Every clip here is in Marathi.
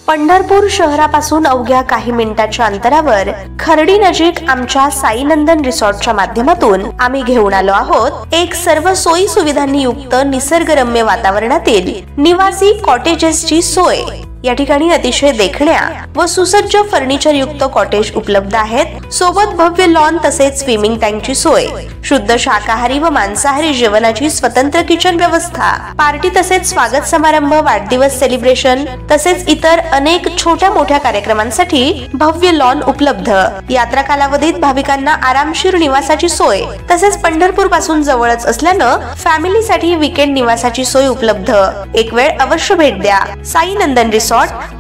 पंढरपूर शहरापासून अवघ्या काही मिनिटांच्या अंतरावर खर्डी नजीक आमच्या साईनंदन रिसॉर्टच्या माध्यमातून आम्ही घेऊन आलो आहोत एक सर्व सोयी सुविधांनी युक्त निसर्गरम्य वातावरणातील निवासी कॉटेजेसची सोय। या ठिकाणी अतिशय देखण्या व सुसज्ज फर्निचर युक्त कॉटेज उपलब्ध आहेत। सोबत भव्य लॉन तसेच स्विमिंग टँकची सोय, शुद्ध शाकाहारी व मांसाहारी जेवणाची स्वतंत्र किचन व्यवस्था, पार्टी तसेच स्वागत समारंभ, वाढदिवस सेलिब्रेशन तसेच इतर अनेक छोट्या मोठ्या कार्यक्रमांसाठी भव्य लॉन उपलब्ध। यात्रा कालावधीत भाविकांना आरामशीर निवासाची सोय तसेच पंढरपूर पासून जवळच असल्यानं फॅमिलीसाठी वीकेंड निवासाची सोय उपलब्ध। एक वेळ अवश्य भेट द्या। साईनंदन रिसॉर्ट,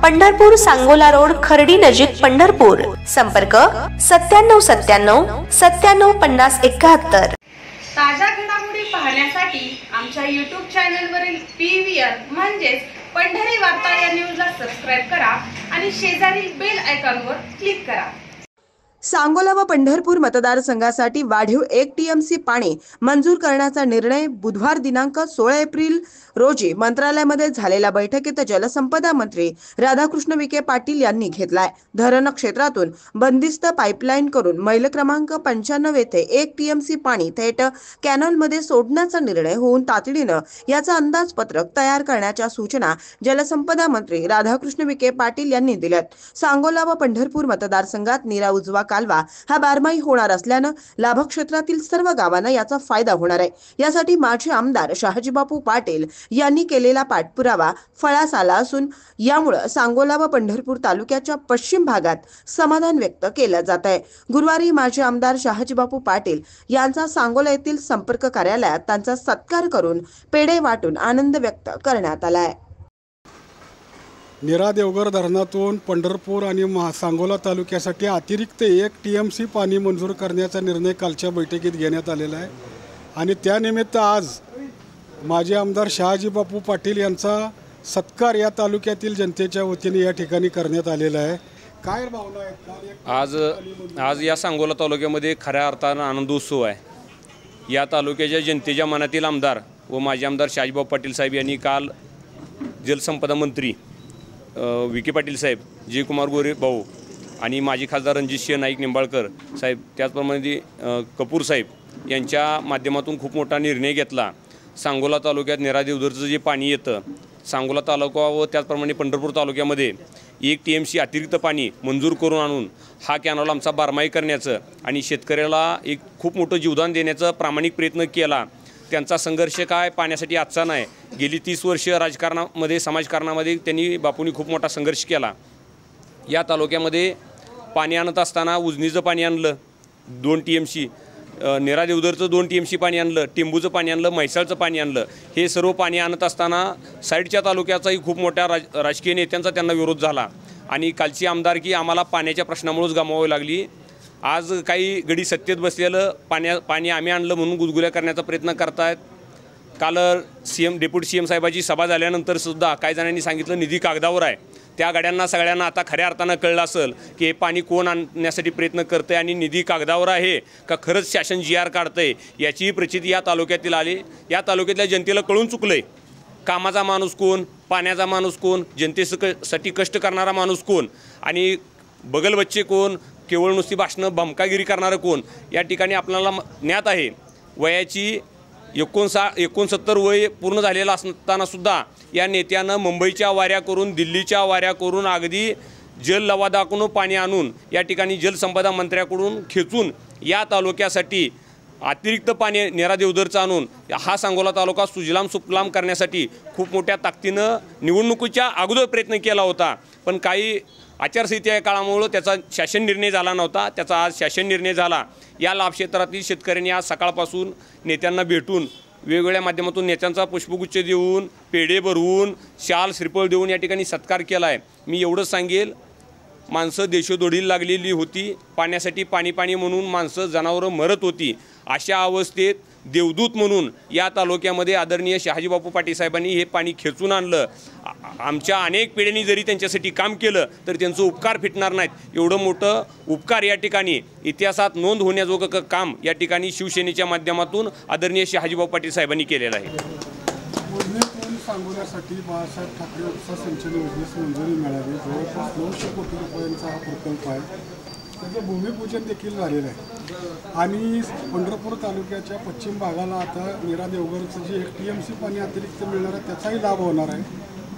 पंढरपूर, सांगोला रोड, खर्डी नजीक, पंढरपूर। संपर्क 9797 97 50 71। ताज्या घडामोडी पाहण्यासाठी आमच्या YouTube चॅनलवरील PVR म्हणजेच पंढरी वार्ता या न्यूजला सबस्क्राइब करा आणि शेजारील बेल आयकॉनवर क्लिक करा। सांगोला व पंढरपूर मतदारसंघासाठी वाढीव 1 TMC पाणी मंजूर करण्याचा निर्णय बुधवार दिनांक 16 एप्रिल रोजी मंत्रालयामध्ये झालेल्या बैठकीत जलसंपदा मंत्री राधाकृष्ण विखे पाटील यांनी घेतलाय। धरण क्षेत्रातून बंदिस्त पाईपलाईन करून मैल क्रमांक 95 येथे 1 TMC पाणी थेट कॅनलमध्ये सोडण्याचा निर्णय होऊन तातडीनं याचा अंदाजपत्रक तयार करण्याच्या सूचना जलसंपदा मंत्री राधाकृष्ण विखे पाटील यांनी दिल्यात। सांगोला व पंढरपूर मतदारसंघात नीरा उजवा कालवा हा बारमाही होणार असल्यानं लाभक्षेत्रातील सर्व गावांना याचा फायदा होणार आहे। यासाठी माजी आमदार शहाजीबापू पाटील यांनी केलेला पाठपुरावा फळास आला असून यामुळे सांगोला व पंढरपूर तालुक्याच्या पश्चिम भागात समाधान व्यक्त केलं जात आहे। गुरुवारी माजी आमदार शहाजीबापू पाटील यांचा सांगोला येथील संपर्क कार्यालयात त्यांचा सत्कार करून पेढे वाटून आनंद व्यक्त करण्यात आलाय। नीरा देवघर धरणातून पंढरपूर आणि सांगोला तालुक्यासाठी अतिरिक्त 1 TMC पाणी मंजूर करण्याचा निर्णय कालच्या बैठकीत घेण्यात आलेला आहे आणि त्यानिमित्त आज माजी आमदार शहाजीबापू पाटील यांचा सत्कार या तालुक्यातील जनतेच्या वतीने या ठिकाणी करण्यात आलेला आहे। काय भावना आहेत? आज या सांगोला तालुक्यामध्ये खऱ्या अर्थानं आनंदोत्सव आहे। या तालुक्याच्या जनतेच्या मनातील आमदार व माजी आमदार शहाजीबापू पाटील साहेब यांनी काल जलसंपदा मंत्री विखे पाटील साहेब, जयकुमार गोरे भाऊ आणि माजी खासदार रणजितसिंह नाईक निंबाळकर साहेब, त्याचप्रमाणे कपूर साहेब यांच्या माध्यमातून खूप मोठा निर्णय घेतला। सांगोला तालुक्यात नीरा देवधरचं जे पाणी येतं, सांगोला तालुका व त्याचप्रमाणे पंढरपूर तालुक्यामध्ये 1 TMC अतिरिक्त पाणी मंजूर करून आणून हा कॅनॉल आमचा बारमाही करण्याचं आणि शेतकऱ्याला एक खूप मोठं जीवदान देण्याचा प्रामाणिक प्रयत्न केला। त्यांचा संघर्ष काय पाण्यासाठी आजचा नाही, गेली 30 वर्ष राजकारणामध्ये समाजकारणामध्ये त्यांनी बापूंनी खूप मोठा संघर्ष केला। या तालुक्यामध्ये पाणी आणत असताना उजनीचं पाणी आणलं 2 TMC, नीरा देवधरचं 2 TMC पाणी आणलं, टेंबूचं पाणी आणलं, म्हैसाळचं पाणी आणलं। हे सर्व पाणी आणत असताना साईडच्या तालुक्याचाही खूप मोठ्या राजकीय नेत्यांचा त्यांना विरोध झाला आणि कालची आमदारकी आम्हाला पाण्याच्या प्रश्नामुळेच गमावावी लागली। आज काही गडी सत्तेत बसलेलं पाणी आम्ही आणलं म्हणून गुदगुल्या करण्याचा प्रयत्न करतायत। काल डेप्युटी CM साहेबाची सभा झाल्यानंतर सुद्धा काही जणांनी सांगितलं निधी कागदावर आहे। त्या गाड्यांना सगळ्यांना आता खऱ्या अर्थानं कळलं असेल की हे पाणी कोण आणण्यासाठी प्रयत्न करतंय आणि निधी कागदावर आहे का खरंच शासन GR काढतंय याची प्रचिती या तालुक्यातील आली। या तालुक्यातल्या जनतेला कळून चुकलंय कामाचा माणूस कोण, पाण्याचा माणूस कोण, जनतेसाठी कष्ट करणारा माणूस कोण आणि बगल बच्चे कोण, केवळ नुसती भाषणं भमकागिरी करणारं कोण। या ठिकाणी आपल्याला ज्ञात आहे वयाची 69 वय पूर्ण झालेलं असताना सुद्धा या नेत्यानं मुंबईच्या वाऱ्या करून, दिल्लीच्या वाऱ्या करून, अगदी जल लवादाकडून पाणी आणून या ठिकाणी जलसंपदा मंत्र्याकडून खेचून या तालुक्यासाठी अतिरिक्त पाणी नीरा देवधरचं आणून हा सांगोला तालुका सुजलाम सुफलाम करण्यासाठी खूप मोठ्या ताकदीनं निवडणुकीच्या अगोदर प्रयत्न केला होता। पण काही आचारसंहिता काळामुळे त्याचा शासन निर्णय झाला नव्हता, त्याचा आज शासन निर्णय झाला। या लाभक्षेत्रातील शेतकऱ्यांनी आज सकाळपासून नेत्यांना भेटून वेगवेगळ्या माध्यमातून नेत्यांचा पुष्पगुच्छ देऊन, पेढे भरवून, शाल श्रीफळ देऊन या ठिकाणी सत्कार केला आहे। मी एवढंच सांगेल, माणसं देशोधडीला लागलेली होती, पाण्यासाठी पाणी म्हणून माणसं जनावरं मरत होती। अशा अवस्थेत देवदूत म्हणून या तालुक्यामध्ये आदरणीय शहाजीबापू पाटील साहेबांनी हे पाणी खेचून आणलं। आमच्या अनेक पिढ्यांनी जरी त्यांच्यासाठी काम केलं तर त्यांचं उपकार फिटणार नाहीत। एवढं मोठं उपकार या ठिकाणी इतिहासात नोंद होण्याजोगं काम या ठिकाणी शिवसेनेच्या माध्यमातून आदरणीय शहाजीबापू पाटील साहेबांनी केलेलं आहे। सांगोल्यासाठी बाळासाहेब ठाकरे उपसा सिंचन योजनेस मंजुरी मिळाली. जवळपास 900 कोटी रुपयांचा हा प्रकल्प आहे. त्याचं भूमिपूजन देखील झालेलं आहे आणि पंढरपूर तालुक्याच्या पश्चिम भागाला आता नीरा देवगडचं जे 1 TMC पाणी अतिरिक्त मिळणार आहे त्याचाही लाभ होणार आहे.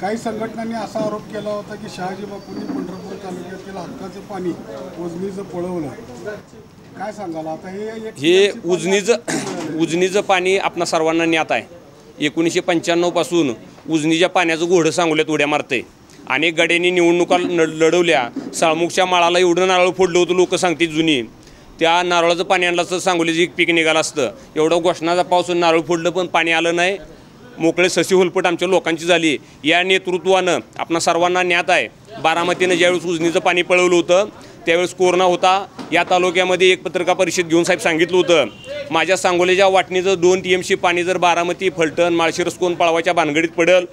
काही संघटनांनी असा आरोप केला होता की शहाजी बापूंनी पंढरपूर तालुक्यातील हक्काचं पाणी उजनीचं पळवलं. काय सांगाल आता हे उजनीचं पाणी आपणा सर्वांना ज्ञात आहे. 1995 पासून उजनीच्या पाण्याचं घोडं सांगोल्यात उड्या मारते. अनेक गाड्यांनी निवडणुका लढवल्या. साळमुखच्या माळाला एवढं नारळ फोडलं होतं लोक सांगतील जुनी. त्या नारळाचं पाणी आणलं असतं सांगोलीचं एक पीक निघालं असतं. एवढं घोषणाचा पाऊस नारळ फोडलं पण पाणी आलं नाही. मोकळे ससी होलपट आमच्या लोकांची झाली. या नेतृत्वानं आपणा सर्वांना ज्ञात आहे. बारामतीनं ज्यावेळेस उजनीचं पाणी पळवलं होतं त्यावेळेस कोरोना होता. या तालुक्यामध्ये एक पत्रकार परिषद घेऊन साहेब सांगितलं होतं माझ्या सांगोलीच्या वाटणीचं 2 TMC पाणी जर बारामती, फलटण, माळशिरस कोण पळवायच्या भानगडीत पडेल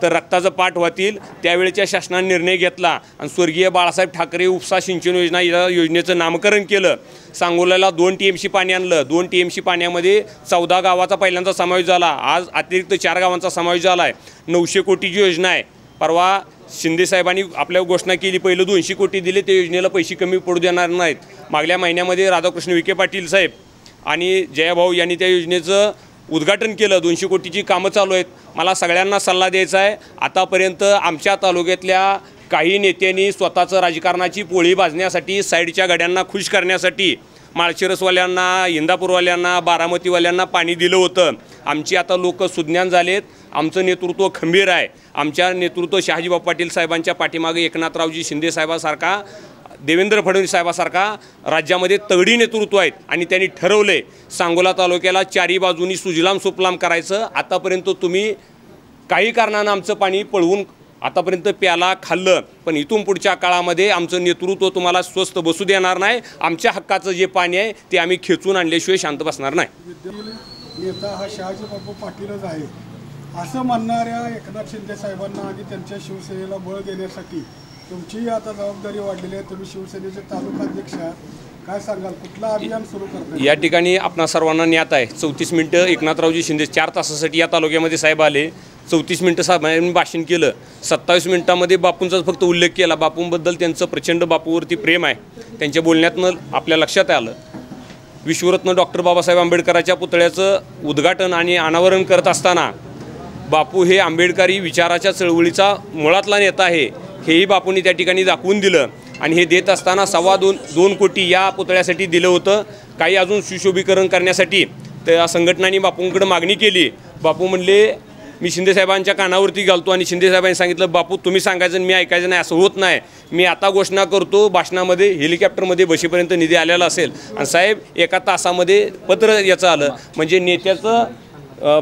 तर रक्ताचं पाठ होतील. त्यावेळेच्या शासनाने निर्णय घेतला आणि स्वर्गीय बाळासाहेब ठाकरे उपसा सिंचन योजना या योजनेचं नामकरण केलं. सांगोल्याला 2 TMC पाणी आणलं. 2 TMC पाण्यामध्ये 14 गावाचा पहिल्यांदा समावेश झाला. आज अतिरिक्त 4 गावांचा समावेश झाला आहे. 900 कोटीची योजना आहे. परवा शिंदे साहेबांनी आपल्या घोषणा केली पहिलं 200 कोटी दिले. त्या योजनेला पैसे कमी पडू देणार नाहीत. मागल्या महिन्यामध्ये राधाकृष्ण विखे पाटील साहेब आणि जयाभाऊ यांनी त्या योजनेचं उद्घाटन केलं. 200 कोटीची कामं चालू आहेत. मला सगळ्यांना सल्ला द्यायचा आहे. आतापर्यंत आमच्या तालुक्यातल्या काही नेत्यांनी स्वतःचं राजकारणाची पोळी भाजण्यासाठी साईडच्या गाड्यांना खुश करण्यासाठी माळशिरसवाल्यांना, इंदापूरवाल्यांना, बारामतीवाल्यांना पाणी दिलं होतं. आमची आता लोक सुज्ञान झालेत. आमचं नेतृत्व खंबीर आहे. आमच्या नेतृत्व शहाजीबापू पाटील साहेबांच्या पाठीमागे एकनाथरावजी शिंदे साहेबासारखा, देवेंद्र फडणवीस साहेबासारखा राज्यामध्ये तगडी नेतृत्व आहेत आणि त्यांनी ठरवले सांगोला तालुक्याला 4ही बाजूनी सुजलाम सुफलाम करायचं. आतापर्यंत तुम्ही काही कारणानं आमचं पाणी पळवून आतापर्यंत प्याला खाल्लं, पण इथून पुढच्या काळामध्ये आमचं नेतृत्व तुम्हाला स्वस्त बसू देणार नाही. आमच्या हक्काचं जे पाणी आहे ते आम्ही खेचून आणल्याशिवाय शांत बसणार नाही. नेता हा शहाजीबापू पाटीलच आहे असं म्हणणाऱ्या एकनाथ शिंदे साहेबांना आणि त्यांच्या शिवसेनेला बळ देण्यासाठी तुमची आता जबाबदारी वाढलेली आहे. तुम्ही शिवसेनेचे तालुकाध्यक्ष आहात. काय सांगाल, कुठलं अभियान सुरू करता? या ठिकाणी आपणा सर्वांना ज्ञात आहे 34 मिनिटं एकनाथरावजी शिंदे 4 तासासाठी या तालुक्यामध्ये साहेब आले. 34 मिनिटं साहेबांनी भाषण केलं. 27 मिनिटांमध्ये बापूंचाच फक्त उल्लेख केला. बापूंबद्दल त्यांचं प्रचंड बापूवरती प्रेम आहे. त्यांच्या बोलण्यातनं आपल्या लक्षात आलं. विश्वरत्न डॉक्टर बाबासाहेब आंबेडकरांच्या पुतळ्याचं उद्घाटन आणि अनावरण करत असताना बापू हे आंबेडकरी विचाराच्या चळवळीचा मुळातला नेता आहे हेही बापूंनी त्या ठिकाणी दाखवून दिलं. आणि हे देत असताना 2.25 कोटी या पुतळ्यासाठी दिलं होतं. काही अजून सुशोभीकरण करण्यासाठी त्या संघटनांनी बापूंकडे मागणी केली. बापू म्हणले मी शिंदेसाहेबांच्या कानावरती घालतो आणि शिंदेसाहेबांनी सांगितलं बापू तुम्ही सांगायचं मी ऐकायचं नाही, असं होत नाही. मी आता घोषणा करतो भाषणामध्ये हेलिकॉप्टरमध्ये बशीपर्यंत निधी आलेला असेल. आणि साहेब 1 तासामध्ये पत्र याचं आलं. म्हणजे नेत्याचं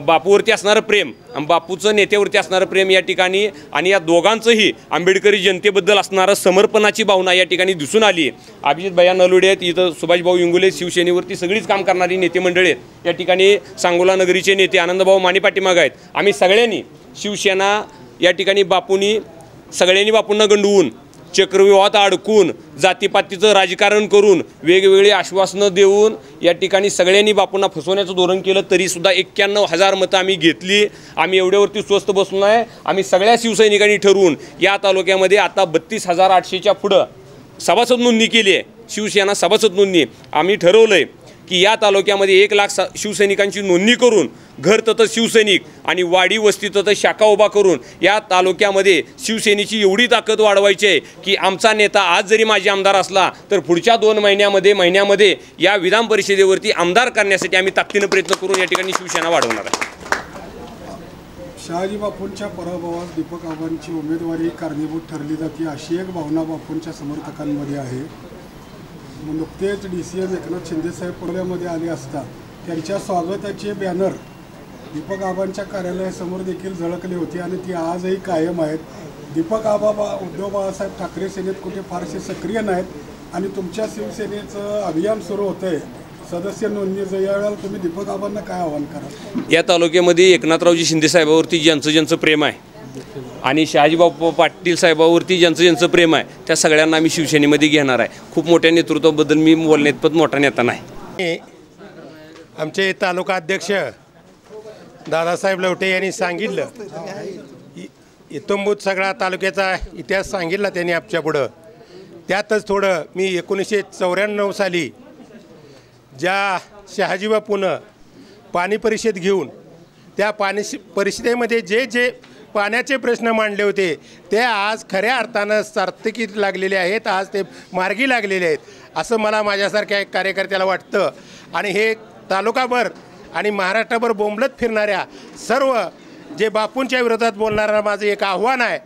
बापूवरती असणारं प्रेम आणि बापूचं नेत्यावरती असणारं प्रेम या ठिकाणी आणि या दोघांचंही आंबेडकरी जनतेबद्दल असणारं समर्पणाची भावना या ठिकाणी दिसून आली. अभिजित भैया नलवडे आहेत, इथं सुभाषभाऊ इंगोले, शिवसेनेवरती सगळीच काम करणारी नेते मंडळी आहेत. या ठिकाणी सांगोला नगरीचे नेते आनंदभाऊ माने पाठीमागे आहेत. आम्ही सगळ्यांनी शिवसेना या ठिकाणी बापूंनी सगळ्यांनी बापूंना गंडवून चक्रव्यूहात अडकून जातीपातीचं राजकारण करून वेगवेगळी आश्वासनं देऊन या ठिकाणी सगळ्यांनी बापूंना फसवण्याचं धोरण केलं. तरीसुद्धा 91,000 मतं आम्ही घेतली. आम्ही एवढ्यावरती स्वस्त बसलो नाही. आम्ही सगळ्या शिवसैनिकांनी ठरवून या तालुक्यामध्ये आता 32,800च्या पुढं सभासद नोंदणी केली आहे. शिवसेना सभासद नोंदणी आम्ही ठरवलं आहे की या तालुक्यामध्ये 1 लाख शिवसैनिकांची नोंदणी करून घर तथं शिवसैनिक आणि वाडी वस्ती तथं शाखा उभा करून या तालुक्यामध्ये शिवसेनेची एवढी ताकद वाढवायची आहे की आमचा नेता आज जरी माजी आमदार असला तर पुढच्या 2 महिन्यामध्ये या विधान परिषदेवरती आमदार करण्यासाठी आम्ही ताकदीनं प्रयत्न करून या ठिकाणी शिवसेना वाढवणार आहे. शहाजी बापूंच्या पराभवास दीपक आबांची उमेदवारी कारणीभूत ठरली जाते अशी एक भावना बापूंच्या समर्थकांमध्ये आहे. नुकतेच DCM एकनाथ शिंदेसाहेब पुण्यामध्ये आले असता त्यांच्या स्वागताचे बॅनर दीपक आबांच्या कार्यालयासमोर देखील झळकले होते आणि ती आजही कायम आहेत. दीपक आबा उद्धव बाळासाहेब ठाकरे सेनेत कुठे फारसे सक्रिय नाहीत आणि तुमच्या शिवसेनेचं अभियान सुरू होतं आहे सदस्य नोंदणीचं. यावेळेला तुम्ही दीपक आबांना काय आवाहन करा? या तालुक्यामध्ये एकनाथरावजी शिंदे साहेबावरती ज्यांचं प्रेम आहे आणि शहाजीबापू पाटील साहेबावरती ज्यांचं प्रेम आहे त्या सगळ्यांना आम्ही शिवसेनेमध्ये घेणार आहे. खूप मोठ्या नेतृत्वाबद्दल मी बोलण्यात मोठा नेता नाही. आमचे तालुका अध्यक्ष दादासाहेब लवटे यांनी सांगितलं, इत्थंभूत सगळा तालुक्याचा इतिहास सांगितला त्यांनी आमच्यापुढं. त्यातच थोडं मी 1994 साली ज्या शहाजी बापूनं पाणी परिषद घेऊन त्या पाणी परिषदेमध्ये जे जे पाण्याचे प्रश्न मांडले होते ते आज खऱ्या अर्थानं सार्थकीत लागलेले आहेत, आज ते मार्गी लागलेले आहेत असं मला माझ्यासारख्या एक कार्यकर्त्याला वाटतं. आणि हे तालुकाभर आणि महाराष्ट्रभर बोंबलत फिरणाऱ्या सर्व जे बापूंच्या विरोधात बोलणारा माझं एक आव्हान आहे,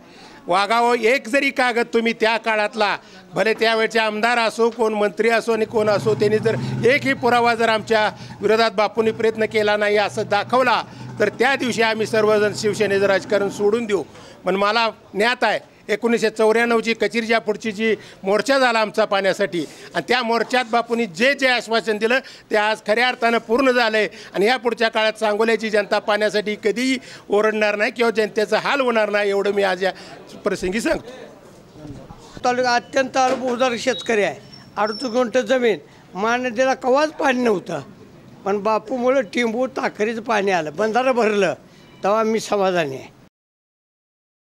वागावं एक जरी कागद तुम्ही त्या काळातला, भले त्यावेळचे आमदार असो, कोण मंत्री असो आणि कोण असो, त्यांनी जर एकही पुरावा जर आमच्या विरोधात बापूंनी प्रयत्न केला नाही असं दाखवला तर त्या दिवशी आम्ही सर्वजण शिवसेनेचं राजकारण सोडून देऊ. पण मला ज्ञात आहे 1994ची कचेरीच्या पुढची जी मोर्चा झाला आमचा पाण्यासाठी, आणि त्या मोर्चात बापूंनी जे जे आश्वासन दिलं ते आज खऱ्या अर्थानं पूर्ण झालं आहे. आणि ह्या पुढच्या काळात सांगोल्याची जनता पाण्यासाठी कधीही ओरडणार नाही किंवा जनतेचा हाल होणार नाही एवढं मी आज या प्रसंगी सांगतो. तालुका अत्यंत अल्पभूधारक शेतकरी आहे. 38 गुंठ जमीन, महानदीला कवाच पाणी नव्हतं, पण बापूमुळं टिंबू ताकरीचं पाणी आलं, बंधारं भरलं, तेव्हा मी समाधानी आहे.